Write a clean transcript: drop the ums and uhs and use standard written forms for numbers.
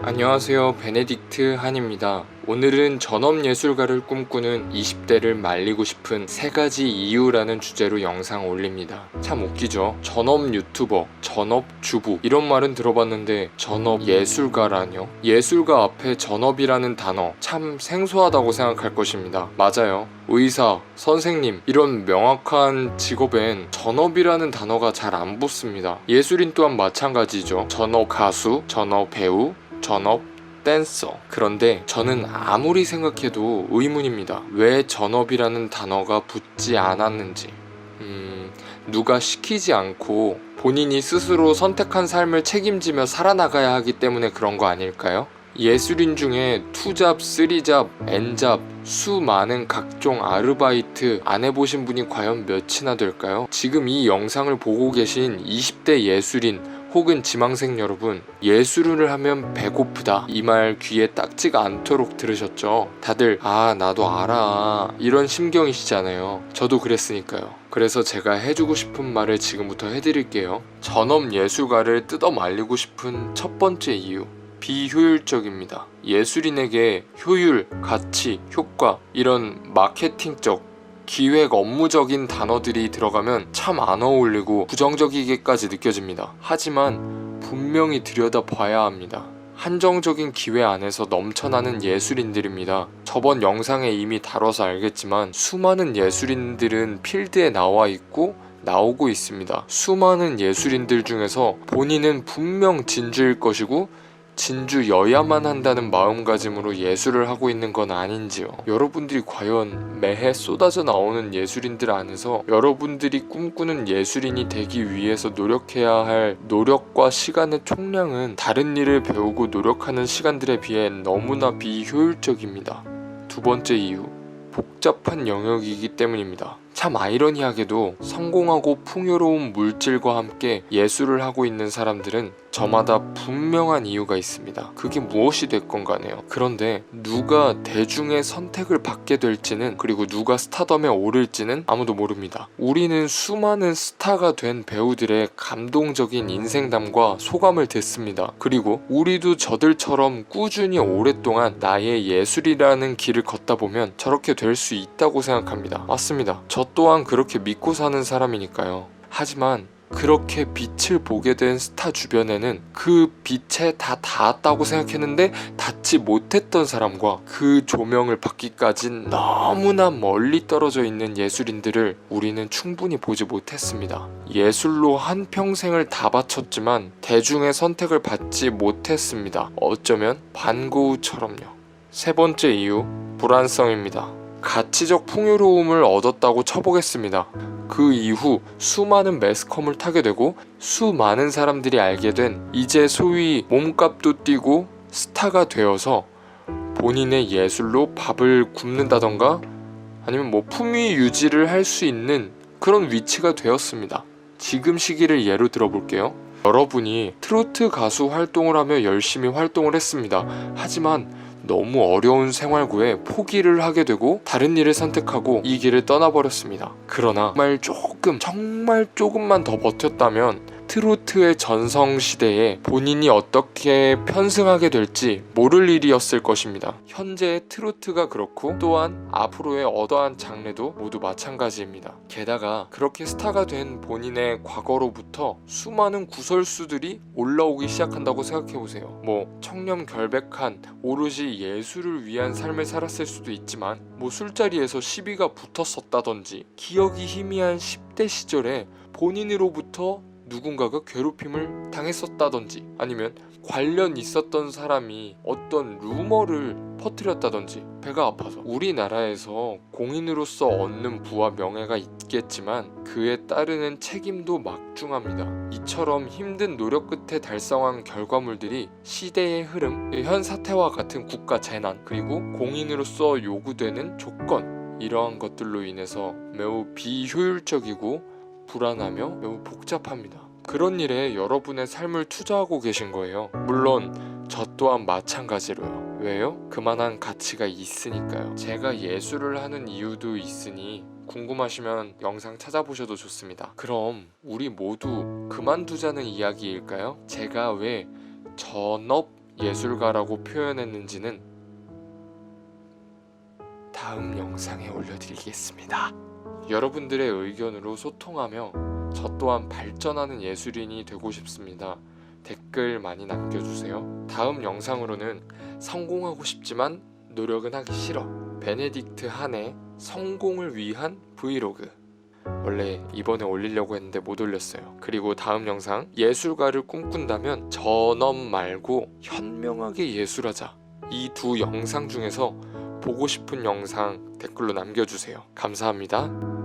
안녕하세요. 베네딕트 한입니다. 오늘은 전업예술가를 꿈꾸는 20대를 말리고 싶은 3가지 이유라는 주제로 영상 올립니다. 참 웃기죠? 전업 유튜버, 전업 주부 이런 말은 들어봤는데 전업 예술가라뇨? 예술가 앞에 전업이라는 단어 참 생소하다고 생각할 것입니다. 맞아요. 의사, 선생님 이런 명확한 직업엔 전업이라는 단어가 잘 안 붙습니다. 예술인 또한 마찬가지죠. 전업 가수, 전업 배우, 전업 댄서. 그런데 저는 아무리 생각해도 의문입니다. 왜 전업이라는 단어가 붙지 않았는지. 누가 시키지 않고 본인이 스스로 선택한 삶을 책임지며 살아나가야 하기 때문에 그런 거 아닐까요? 예술인 중에 투잡, 쓰리잡, 엔잡, 수많은 각종 아르바이트 안 해보신 분이 과연 몇이나 될까요? 지금 이 영상을 보고 계신 20대 예술인 혹은 지망생 여러분, 예술을 하면 배고프다 이 말 귀에 딱지가 않도록 들으셨죠? 다들 나도 알아 이런 심경이시잖아요. 저도 그랬으니까요. 그래서 제가 해주고 싶은 말을 지금부터 해드릴게요. 전업 예술가를 뜯어 말리고 싶은 첫 번째 이유, 비효율적입니다. 예술인에게 효율, 가치, 효과 이런 마케팅적 기획 업무적인 단어들이 들어가면 참 안 어울리고 부정적이게까지 느껴집니다. 하지만 분명히 들여다봐야 합니다. 한정적인 기회 안에서 넘쳐나는 예술인들입니다. 저번 영상에 이미 다뤄서 알겠지만 수많은 예술인들은 필드에 나와 있고 나오고 있습니다. 수많은 예술인들 중에서 본인은 분명 진주일 것이고 진주여야만 한다는 마음가짐으로 예술을 하고 있는 건 아닌지요. 여러분들이 과연 매해 쏟아져 나오는 예술인들 안에서 여러분들이 꿈꾸는 예술인이 되기 위해서 노력해야 할 노력과 시간의 총량은 다른 일을 배우고 노력하는 시간들에 비해 너무나 비효율적입니다. 두 번째 이유, 복잡한 영역이기 때문입니다. 참 아이러니하게도 성공하고 풍요로운 물질과 함께 예술을 하고 있는 사람들은 저마다 분명한 이유가 있습니다. 그게 무엇이 됐건 간에요. 그런데 누가 대중의 선택을 받게 될지는, 그리고 누가 스타덤에 오를지는 아무도 모릅니다. 우리는 수많은 스타가 된 배우들의 감동적인 인생담과 소감을 듣습니다. 그리고 우리도 저들처럼 꾸준히 오랫동안 나의 예술이라는 길을 걷다 보면 저렇게 될 수 있다고 생각합니다. 맞습니다. 저 또한 그렇게 믿고 사는 사람이니까요. 하지만 그렇게 빛을 보게 된 스타 주변에는 그 빛에 다 닿았다고 생각했는데 닿지 못했던 사람과 그 조명을 받기까진 너무나 멀리 떨어져 있는 예술인들을 우리는 충분히 보지 못했습니다. 예술로 한평생을 다 바쳤지만 대중의 선택을 받지 못했습니다. 어쩌면 반고우처럼요. 세 번째 이유, 불안성입니다. 가치적 풍요로움을 얻었다고 쳐보겠습니다. 그 이후 수많은 매스컴을 타게 되고 수많은 사람들이 알게 된 이제 소위 몸값도 뛰고 스타가 되어서 본인의 예술로 밥을 굶는다던가 아니면 품위 유지를 할 수 있는 그런 위치가 되었습니다. 지금 시기를 예로 들어볼게요. 여러분이 트로트 가수 활동을 하며 열심히 활동을 했습니다. 하지만 너무 어려운 생활고에 포기를 하게 되고 다른 일을 선택하고 이 길을 떠나버렸습니다. 그러나 정말 조금만 더 버텼다면 트로트의 전성시대에 본인이 어떻게 편승하게 될지 모를 일이었을 것입니다. 현재의 트로트가 그렇고 또한 앞으로의 어떠한 장르도 모두 마찬가지입니다. 게다가 그렇게 스타가 된 본인의 과거로부터 수많은 구설수들이 올라오기 시작한다고 생각해보세요. 청렴결백한 오로지 예술을 위한 삶을 살았을 수도 있지만 술자리에서 시비가 붙었었다든지 기억이 희미한 10대 시절에 본인으로부터 누군가가 괴롭힘을 당했었다든지 아니면 관련 있었던 사람이 어떤 루머를 퍼뜨렸다든지 배가 아파서 우리나라에서 공인으로서 얻는 부와 명예가 있겠지만 그에 따르는 책임도 막중합니다. 이처럼 힘든 노력 끝에 달성한 결과물들이 시대의 흐름, 현 사태와 같은 국가 재난, 그리고 공인으로서 요구되는 조건 이러한 것들로 인해서 매우 비효율적이고 불안하며 매우 복잡합니다. 그런 일에 여러분의 삶을 투자하고 계신 거예요. 물론 저 또한 마찬가지로요. 왜요? 그만한 가치가 있으니까요. 제가 예술을 하는 이유도 있으니 궁금하시면 영상 찾아보셔도 좋습니다. 그럼 우리 모두 그만두자는 이야기일까요? 제가 왜 전업 예술가라고 표현했는지는 다음 영상에 올려드리겠습니다. 여러분들의 의견으로 소통하며 저 또한 발전하는 예술인이 되고 싶습니다. 댓글 많이 남겨주세요. 다음 영상으로는 성공하고 싶지만 노력은 하기 싫어, 베네딕트 한의 성공을 위한 브이로그, 원래 이번에 올리려고 했는데 못 올렸어요. 그리고 다음 영상, 예술가를 꿈꾼다면 전업 말고 현명하게 예술하자. 이 두 영상 중에서 보고 싶은 영상 댓글로 남겨주세요. 감사합니다.